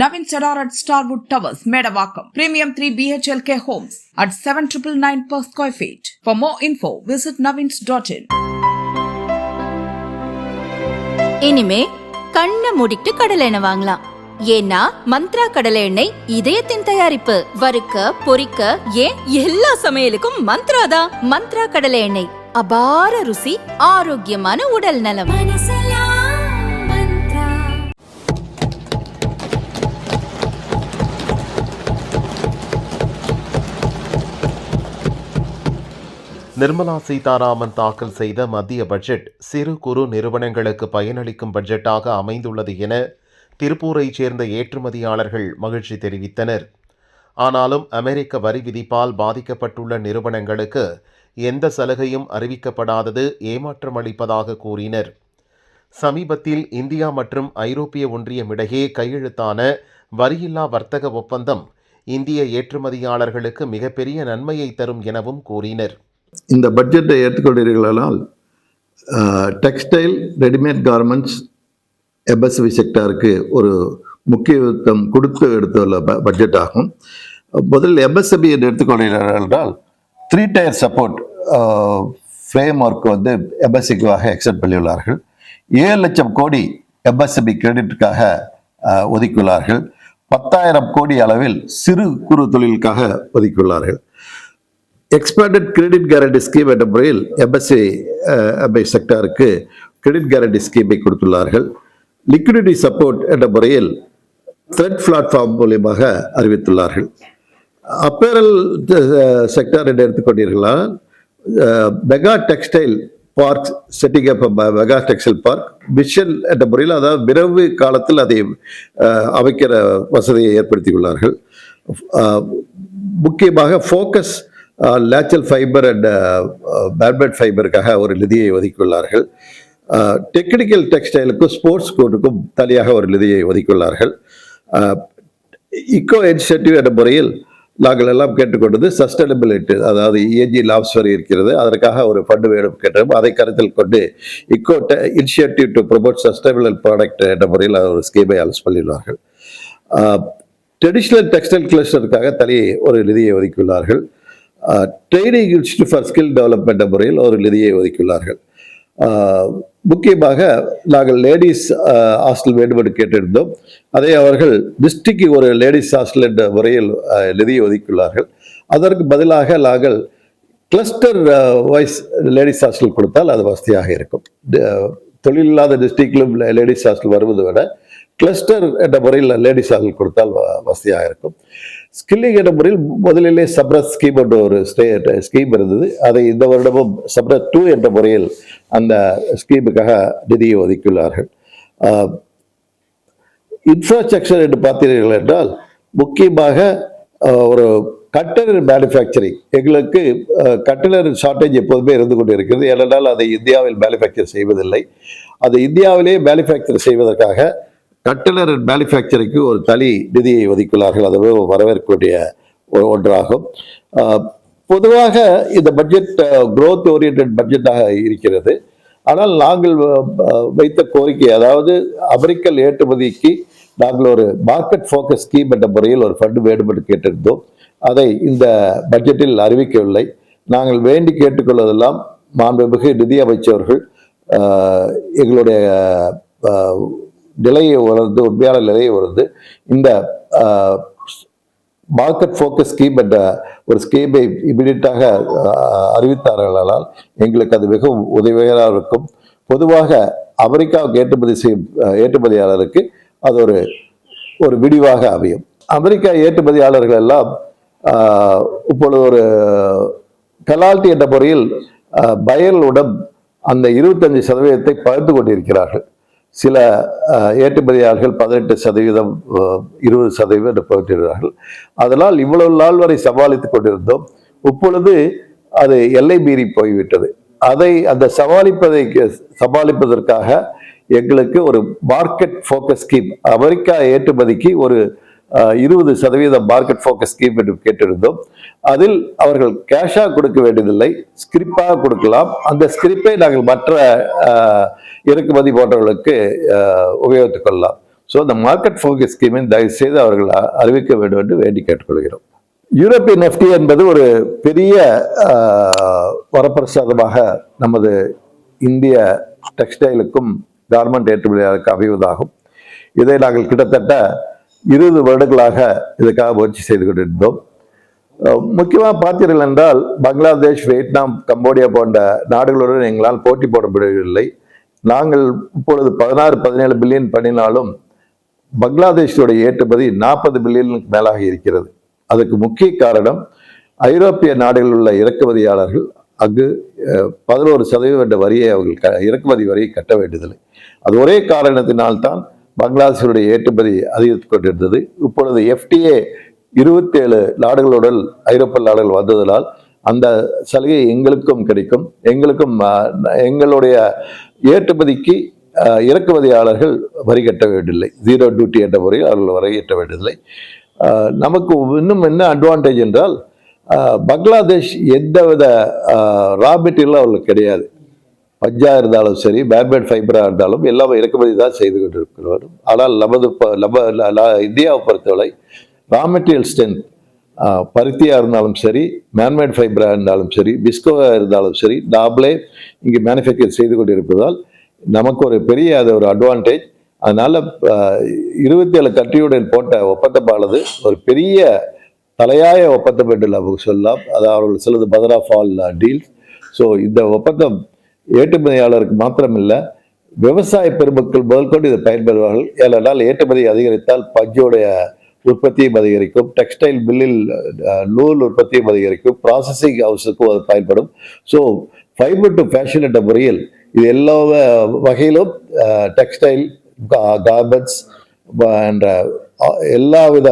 Navin Cedar at Starwood Towers, Medavakkam. Premium 3 BHLK homes at 7,999 per square feet. For more info, visit navins.in. இனிமே கண்ணை மூடிட்டு கடலை எண்ணெய் வாங்கலாம். ஏன்னா மந்த்ரா கடலை எண்ணெய் இதயத்தின் தயாரிப்பு. வறுக்க பொரிக்க ஏன் எல்லா சமையலுக்கும் மந்த்ரா தான். மந்த்ரா கடலை எண்ணெய் அபார ருசி, ஆரோக்கியமான உடல் நலம். நிர்மலா சீதாராமன் தாக்கல் செய்த மத்திய பட்ஜெட் சிறு குறு நிறுவனங்களுக்கு பயனளிக்கும் பட்ஜெட்டாக அமைந்துள்ளது என திருப்பூரைச் சேர்ந்த ஏற்றுமதியாளர்கள் மகிழ்ச்சி தெரிவித்தனர். ஆனாலும் அமெரிக்க வரி விதிப்பால் பாதிக்கப்பட்டுள்ள நிறுவனங்களுக்கு எந்த சலுகையும் அறிவிக்கப்படாதது ஏமாற்றமளிப்பதாக கூறினர். சமீபத்தில் இந்தியா மற்றும் ஐரோப்பிய ஒன்றியம் இடையே கையெழுத்தான வரியில்லா வர்த்தக ஒப்பந்தம் இந்திய ஏற்றுமதியாளர்களுக்கு மிகப்பெரிய நன்மையை தரும் எனவும் கூறினர். இந்த பட்ஜெட்டை ஏற்றுக்கொண்டீர்களானால் டெக்ஸ்டைல், ரெடிமேட் கார்மெண்ட்ஸ், எம்எஸ்எம்இ செக்டாருக்கு ஒரு முக்கியத்துவம் கொடுத்து எடுத்துள்ள பட்ஜெட் ஆகும். முதலில் எம்எஸ்எம்இ என்று எடுத்துக்கொண்டீர்கள் என்றால் 3 tier சப்போர்ட் ஃப்ரேம் ஒர்க் எம்எஸ்சிக்காக எக்ஸ்டெண்ட் பண்ணியுள்ளார்கள். 7 லட்சம் கோடி எம்எஸ்எம்இ கிரெடிட்டுக்காக ஒதுக்கியுள்ளார்கள். 10,000 கோடி அளவில் சிறு குறு தொழிலுக்காக ஒதுக்கியுள்ளார்கள். எக்ஸ்பேண்டட் கிரெடிட் கேரண்டி ஸ்கீம் என்ற முறையில் எம்எஸ்எம்இ செக்டாருக்கு கிரெடிட் கேரண்டி ஸ்கீமை கொடுத்துள்ளார்கள். லிக்விடிட்டி சப்போர்ட் என்ற முறையில் த்ரெட் பிளாட்ஃபார்ம் மூலியமாக அறிவித்துள்ளார்கள். அப்பேரல் செக்டார் என்று எடுத்துக்கொண்டீர்களா, mega textile park setting up mega textile park mission என்ற முறையில், அதாவது விரைவு காலத்தில் அதை அமைக்கிற வசதியை ஏற்படுத்தியுள்ளார்கள். முக்கியமாக ஃபோக்கஸ் நேச்சுரல் ஃபைபர் அண்ட் பேர்பெட் ஃபைபருக்காக ஒரு நிதியை ஒதுக்கியுள்ளார்கள். டெக்னிக்கல் டெக்ஸ்டைலுக்கும் ஸ்போர்ட்ஸ் கோட்டுக்கும் தனியாக ஒரு நிதியை ஒதுக்கியுள்ளார்கள். இக்கோ இனிஷியேட்டிவ் என்ற முறையில் நாங்கள் எல்லாம் கேட்டுக்கொண்டது சஸ்டைனபிலிட்டி, அதாவது இஎன்ஜி லாப்ஸ் வரை இருக்கிறது, அதற்காக ஒரு ஃபண்டு வேணும் கேட்டோம். அதை கருத்தில் கொண்டு eco initiative to promote sustainable product என்ற முறையில் ஒரு ஸ்கீமை அனௌன்ஸ் பண்ணியுள்ளார்கள். ட்ரெடிஷ்னல் டெக்ஸ்டைல் கிளஸ்டருக்காக தனி ஒரு நிதியை ஒதுக்கியுள்ளார்கள். Training institute for skill development முறையில் ஒரு நிதியை ஒதுக்கியுள்ளார்கள். முக்கியமாக நாங்கள் லேடிஸ் ஹாஸ்டல் வேண்டும் என்று கேட்டிருந்தோம். அதை அவர்கள் டிஸ்ட்ரிக்ட் ஒரு லேடிஸ் ஹாஸ்டல் என்ற முறையில் நிதியை ஒதுக்கியுள்ளார்கள். அதற்கு பதிலாக நாங்கள் கிளஸ்டர் வைஸ் லேடிஸ் ஹாஸ்டல் கொடுத்தால் அது வசதியாக இருக்கும். தொழில் இல்லாத டிஸ்ட்ரிக்டிலும் லேடிஸ் ஹாஸ்டல் வருவதை விட கிளஸ்டர் என்ற முறையில் லேடிஸ் ஹாஸ்டல் கொடுத்தால் வசதியாக இருக்கும். ஸ்கில்லிங் என்ற முறையில் முதலிலே சப்ரத் ஸ்கீம் என்ற ஒரு ஸ்கீம் இருந்தது. அதை இந்த வருடமும் சப்ரத் 2 என்ற முறையில் அந்த ஸ்கீமுக்காக நிதியை ஒதுக்கியுள்ளார்கள். இன்ஃப்ராஸ்ட்ரக்சர் என்று பார்த்தீர்கள் என்றால் முக்கியமாக ஒரு கண்டெய்னர் மேனுஃபேக்சரிங், எங்களுக்கு கண்டெய்னர் ஷார்ட்டேஜ் எப்போதுமே இருந்து கொண்டு இருக்கிறது. ஏனென்றால் அதை இந்தியாவில் மேனுஃபேக்சர் செய்வதில்லை. அது இந்தியாவிலேயே மேனுஃபேக்சர் செய்வதற்காக கண்டெய்னர் மேனுஃபேக்சரிங்க்கு ஒரு தனி நிதியை ஒதுக்கியுள்ளார்கள். அதுவே வரவேற்கக்கூடிய ஒன்றாகும். பொதுவாக இந்த பட்ஜெட் growth ஓரியன்ட் பட்ஜெட்டாக இருக்கிறது. ஆனால் நாங்கள் வைத்த கோரிக்கை, அதாவது அமெரிக்கல் ஏற்றுமதிக்கு நாங்கள் ஒரு மார்க்கெட் ஃபோக்கஸ் ஸ்கீம் என்ற முறையில் ஒரு ஃபண்டு வேண்டும் என்று கேட்டிருந்தோம். அதை இந்த பட்ஜெட்டில் அறிவிக்கவில்லை. நாங்கள் வேண்டி கேட்டுக்கொள்வதெல்லாம் மாண்புமிகு நிதி அமைச்சர்கள் எங்களுடைய நிலையை உணர்ந்து, உண்மையான நிலையை உணர்ந்து இந்த மார்க்கெட் ஃபோக்கஸ் ஸ்கீம் என்ற ஒரு ஸ்கீமை இமீடியட்டாக அறிவித்தார்களால் எங்களுக்கு அது மிகவும் உதவியாக இருக்கும். பொதுவாக அமெரிக்காவுக்கு ஏற்றுமதி செய்யும் ஏற்றுமதியாளருக்கு அது ஒரு விடிவாக அமையும். அமெரிக்கா ஏற்றுமதியாளர்கள் எல்லாம் இப்பொழுது ஒரு பெனால்டி என்ற முறையில் பயலுடன் அந்த 25% பகிர்ந்து கொண்டிருக்கிறார்கள். சில ஏற்றுமதியாளர்கள் 18%, 20% பகிர்கிறார்கள். அதனால் இவ்வளவு நாள் வரை சமாளித்துக் கொண்டிருந்தோம். இப்பொழுது அது எல்லை மீறி போய்விட்டது. அந்த சமாளிப்பதற்காக எங்களுக்கு ஒரு மார்க்கெட் ஃபோக்கஸ் ஸ்கீம், அமெரிக்கா ஏற்றுமதிக்கு ஒரு 20% மார்க்கெட் ஃபோக்கஸ் ஸ்கீம் என்று கேட்டிருந்தோம். அதில் அவர்கள் கேஷா கொடுக்க வேண்டியதில்லை, ஸ்கிரிப்பாக கொடுக்கலாம். அந்த ஸ்கிரிப்பை நாங்கள் மற்ற இறக்குமதி போன்றவர்களுக்கு உபயோகித்துக் கொள்ளலாம். ஸோ அந்த மார்க்கெட் ஃபோக்கஸ் ஸ்கீமை தயவு செய்து அவர்கள் அறிவிக்க வேண்டும் என்று வேண்டி கேட்டுக்கொள்கிறோம். யூரோப்பியன் எஃப்டிஏ என்பது ஒரு பெரிய வரப்பிரசாதமாக நமது இந்திய டெக்ஸ்டைலுக்கும் கார்மெண்ட் ஏற்றுமதியாளருக்கு அமைவதாகும். இதை நாங்கள் கிட்டத்தட்ட 20 வருடங்களாக இதுக்காக முயற்சி செய்து கொண்டிருந்தோம். முக்கியமாக பார்த்தீர்கள் என்றால் பங்களாதேஷ், வியட்நாம், கம்போடியா போன்ற நாடுகளுடன் எங்களால் போட்டி போட முடியவில்லை. நாங்கள் இப்பொழுது 16-17 பில்லியன் பண்ணினாலும் பங்களாதேஷுடைய ஏற்றுமதி 40 பில்லியனுக்கு மேலாக இருக்கிறது. அதுக்கு முக்கிய காரணம் ஐரோப்பிய நாடுகளில் உள்ள இறக்குமதியாளர்கள் அங்கு 11% வரியை அவர்கள் இறக்குமதி வரியை கட்ட வேண்டியதில்லை. அது ஒரே காரணத்தினால்தான் பங்களாதேஷுடைய ஏற்றுமதி அதிகரித்துக் கொண்டிருந்தது. இப்பொழுது எஃப்டிஏ 27 நாடுகளுடன் ஐரோப்பிய நாடுகள் வந்ததனால் அந்த சலுகை எங்களுக்கும் கிடைக்கும். எங்களுடைய ஏற்றுமதிக்கு இறக்குமதியாளர்கள் வரி கட்ட வேண்டியதில்லை. 0 டியூட்டி என்ற முறையில் அவர்கள் வரி கட்ட வேண்டியதில்லை. நமக்கு இன்னும் என்ன அட்வான்டேஜ் என்றால் பங்களாதேஷ் எந்தவித ரா மெட்டீரியலும் அவர்களுக்கு கிடையாது. பஞ்சா இருந்தாலும் சரி, பேர்பேட் ஃபைபரா இருந்தாலும் எல்லாமே இறக்குமதி தான் செய்து கொண்டிருக்கிறோம். ஆனால் இந்தியாவை பொறுத்தவரை ரா மெட்டீரியல் ஸ்ட்ரென்த் பருத்தியாக இருந்தாலும் சரி, மேன்மேட் ஃபைபராக இருந்தாலும் சரி, பிஸ்கோவாக இருந்தாலும் சரி, நாமளே இங்கே மேனுஃபேக்சர் செய்து கொண்டிருப்பதால் நமக்கு ஒரு பெரிய அது ஒரு அட்வான்டேஜ். அதனால 27 கண்ட்ரியுடன் போட்ட ஒப்பந்தமானது ஒரு பெரிய தலையாய ஒப்பந்தம் என்று நமக்கு சொல்லலாம். அதாவது அவர்கள் சொல்வது mother of all deals. So இந்த ஒப்பந்தம் ஏற்றுமதியாளருக்கு மாத்திரமில்லை, விவசாய பெருமக்கள் முதல் கொண்டு இதை பயன்பெறுவார்கள். ஏனென்றால் ஏற்றுமதி அதிகரித்தால் பஞ்சோடைய உற்பத்தியும் அதிகரிக்கும், டெக்ஸ்டைல் மில்லில் நூல் உற்பத்தியும் அதிகரிக்கும், ப்ராசஸிங் ஹவுஸுக்கும் அது பயன்படும். ஸோ ஃபைபர் டு ஃபேஷன் என்ற முறையில் இது எல்லா வகையிலும் டெக்ஸ்டைல், கார்மெண்ட்ஸ் என்ற எல்லாவித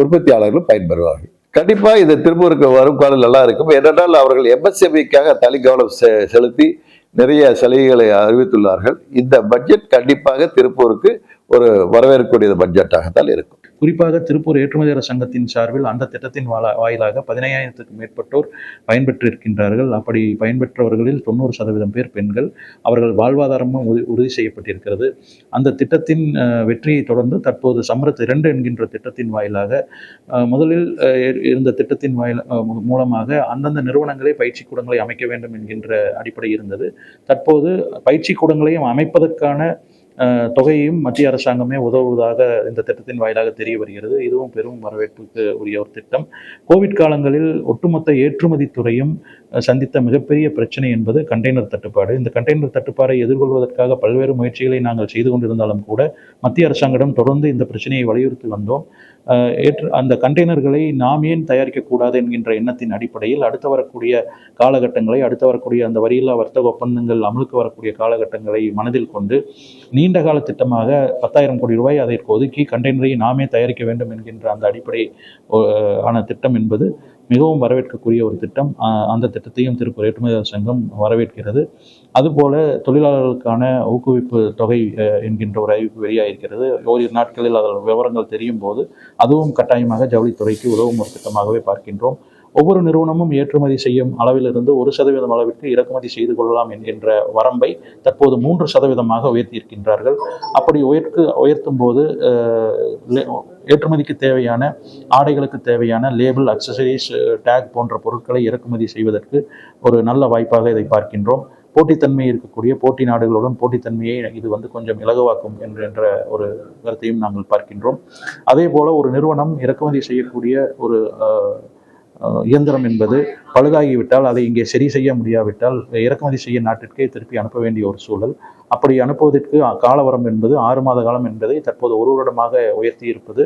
உற்பத்தியாளர்களும் பயன்பெறுவார்கள். கண்டிப்பா இது திருப்பூருக்கு வரும் காலம் நல்லா இருக்கும். ஏனென்றால் அவர்கள் எம்எஸ்எம்இக்காக தனி கவனம் செலுத்தி நிறைய சலுகைகளை அறிவித்துள்ளார்கள். இந்த பட்ஜெட் கண்டிப்பாக திருப்பூருக்கு ஒரு வரவேற்கக்கூடிய பட்ஜெட்டாகத்தான் இருக்கும். குறிப்பாக திருப்பூர் ஏற்றுமதியாளர் சங்கத்தின் சார்பில் அந்த திட்டத்தின் வாயிலாக 15,000க்கும் மேற்பட்டோர் பயன்பெற்றிருக்கின்றார்கள். அப்படி பயன்பெற்றவர்களில் 90% பேர் பெண்கள். அவர்கள் வாழ்வாதாரமும் உறுதி செய்யப்பட்டிருக்கிறது. அந்த திட்டத்தின் வெற்றியை தொடர்ந்து தற்போது சம்ரத் 2 என்கின்ற திட்டத்தின் வாயிலாக முதலில் இருந்த திட்டத்தின் மூலமாக அந்தந்த நிறுவனங்களே பயிற்சி கூடங்களை அமைக்க வேண்டும் என்கின்ற அடிப்படை இருந்தது. தற்போது பயிற்சி கூடங்களையும் அமைப்பதற்கான தொகையையும் மத்திய அரசாங்கமே உதவுவதாக இந்த திட்டத்தின் வாயிலாக தெரிய வருகிறது. இதுவும் பெரும் வரவேற்புக்கு உரிய ஒரு திட்டம். கோவிட் காலங்களில் ஒட்டுமொத்த ஏற்றுமதி துறையும் சந்தித்த மிகப்பெரிய பிரச்சனை என்பது கண்டெய்னர் தட்டுப்பாடு. இந்த கண்டெய்னர் தட்டுப்பாடை எதிர்கொள்வதற்காக பல்வேறு முயற்சிகளை நாங்கள் செய்து கொண்டிருந்தாலும் கூட மத்திய அரசாங்கம் தொடர்ந்து இந்த பிரச்சனையை வலியுறுத்தி வந்தோம். அந்த கண்டெய்னர்களை நாம் ஏன் தயாரிக்கக்கூடாது என்கின்ற எண்ணத்தின் அடிப்படையில் அடுத்த வரக்கூடிய காலகட்டங்களை, அடுத்த வரக்கூடிய அந்த வரியில்லா வர்த்தக ஒப்பந்தங்கள் அமலுக்கு வரக்கூடிய காலகட்டங்களை மனதில் கொண்டு நீண்ட கால திட்டமாக 10,000 கோடி ரூபாய் அதற்கு ஒதுக்கி கண்டெய்னரை நாமே தயாரிக்க வேண்டும் என்கின்ற அந்த அடிப்படை ஆன திட்டம் என்பது மிகவும் வரவேற்கக்கூடிய ஒரு திட்டம். அந்த திட்டத்தையும் திருப்பூர் ஏற்றுமதியாளர் சங்கம் வரவேற்கிறது. அதுபோல தொழிலாளர்களுக்கான ஊக்குவிப்பு தொகை என்கின்ற ஒரு அறிவிப்பு வெளியாகிருக்கிறது. ஓரிரு நாட்களில் அதன் விவரங்கள் தெரியும் போது அதுவும் கட்டாயமாக ஜவுளித்துறைக்கு உதவும் ஒரு திட்டமாகவே பார்க்கின்றோம். ஒவ்வொரு நிறுவனமும் ஏற்றுமதி செய்யும் அளவிலிருந்து 1% அளவிற்கு இறக்குமதி செய்து கொள்ளலாம் என்கின்ற வரம்பை தற்போது 3% உயர்த்தியிருக்கின்றார்கள். அப்படி உயர்த்தும் போது ஏற்றுமதிக்கு தேவையான ஆடைகளுக்கு தேவையான லேபிள், அக்சசரிஸ், டேக் போன்ற பொருட்களை இறக்குமதி செய்வதற்கு ஒரு நல்ல வாய்ப்பாக இதை பார்க்கின்றோம். போட்டித்தன்மை இருக்கக்கூடிய போட்டி நாடுகளுடன் போட்டித்தன்மையை இது கொஞ்சம் இலகுவாக்கும் என்ற ஒரு கருத்தையும் நாங்கள் பார்க்கின்றோம். அதே போல ஒரு நிறுவனம் இறக்குமதி செய்யக்கூடிய ஒரு இயந்திரம் என்பது பழுதாகிவிட்டால் அதை இங்கே சரி செய்ய முடியாவிட்டால் இறக்குமதி செய்ய நாட்டிற்கே திருப்பி அனுப்ப வேண்டிய ஒரு சூழல். அப்படி அனுப்புவதற்கு காலவரம் என்பது 6 மாத காலம் என்பதை தற்போது 1 வருடமாக உயர்த்தி இருப்பது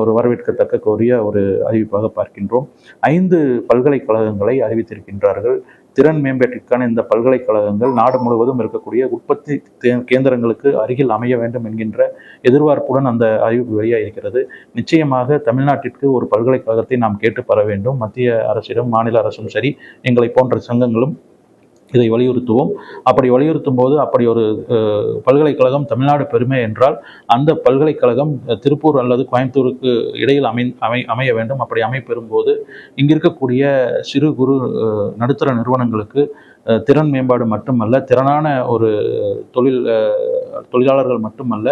ஒரு வரவேற்கத்தக்க ஒரு அறிவிப்பாக பார்க்கின்றோம். 5 பல்கலைக்கழகங்களை அறிவித்திருக்கின்றார்கள். திறன் மேம்பாட்டிற்கான இந்த பல்கலைக்கழகங்கள் நாடு முழுவதும் இருக்கக்கூடிய உற்பத்தி கேந்திரங்களுக்கு அருகில் அமைய வேண்டும் என்கின்ற எதிர்பார்ப்புடன் அந்த அறிவிப்பு வெளியாகிறது. நிச்சயமாக தமிழ்நாட்டிற்கு ஒரு பல்கலைக்கழகத்தை நாம் கேட்டு பெற வேண்டும். மத்திய அரசிடம், மாநில அரசும் சரி, எங்களை போன்ற சங்கங்களும் இதை வலியுறுத்துவோம். அப்படி வலியுறுத்தும் போது அப்படி ஒரு பல்கலைக்கழகம் தமிழ்நாடு பெருமை என்றால் அந்த பல்கலைக்கழகம் திருப்பூர் அல்லது கோயம்புத்தூருக்கு இடையில் அமைய வேண்டும். அப்படி அமைப்பெறும் போது இங்கு இருக்கக்கூடிய சிறு குறு நடுத்தர நிறுவனங்களுக்கு திறன் மேம்பாடு மட்டுமல்ல, திறனான ஒரு தொழிலாளர்கள் மட்டுமல்ல,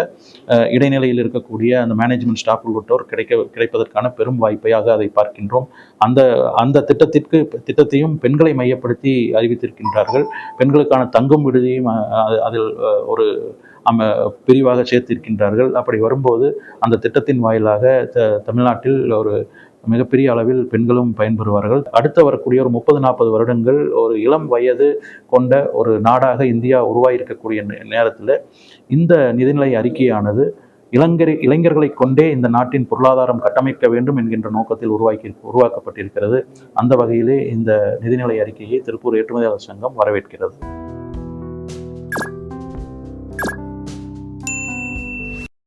இடைநிலையில் இருக்கக்கூடிய அந்த மேனேஜ்மெண்ட் ஸ்டாஃப் உள்ளிட்டோர் கிடைப்பதற்கான பெரும் வாய்ப்பையாக அதை பார்க்கின்றோம். அந்த திட்டத்தையும் பெண்களை மையப்படுத்தி அறிவித்திருக்கின்றார்கள். பெண்களுக்கான தங்கும் விடுதியும் அதில் ஒரு பிரிவாக சேர்த்திருக்கின்றார்கள். அப்படி வரும்போது அந்த திட்டத்தின் வாயிலாக தமிழ்நாட்டில் ஒரு மிகப்பெரிய அளவில் பெண்களும் பயன்பெறுவார்கள். அடுத்து வரக்கூடிய ஒரு 30-40 வருடங்கள் ஒரு இளம் வயது கொண்ட ஒரு நாடாக இந்தியா உருவாகியிருக்கக்கூடிய நேரத்தில் இந்த நிதிநிலை அறிக்கையானது இளைஞர்களை கொண்டே இந்த நாட்டின் பொருளாதாரம் கட்டமைக்க வேண்டும் என்கின்ற நோக்கத்தில் உருவாக்கப்பட்டிருக்கிறது. அந்த வகையிலே இந்த நிதிநிலை அறிக்கையை திருப்பூர் ஏற்றுமதியாளர் சங்கம் வரவேற்கிறது.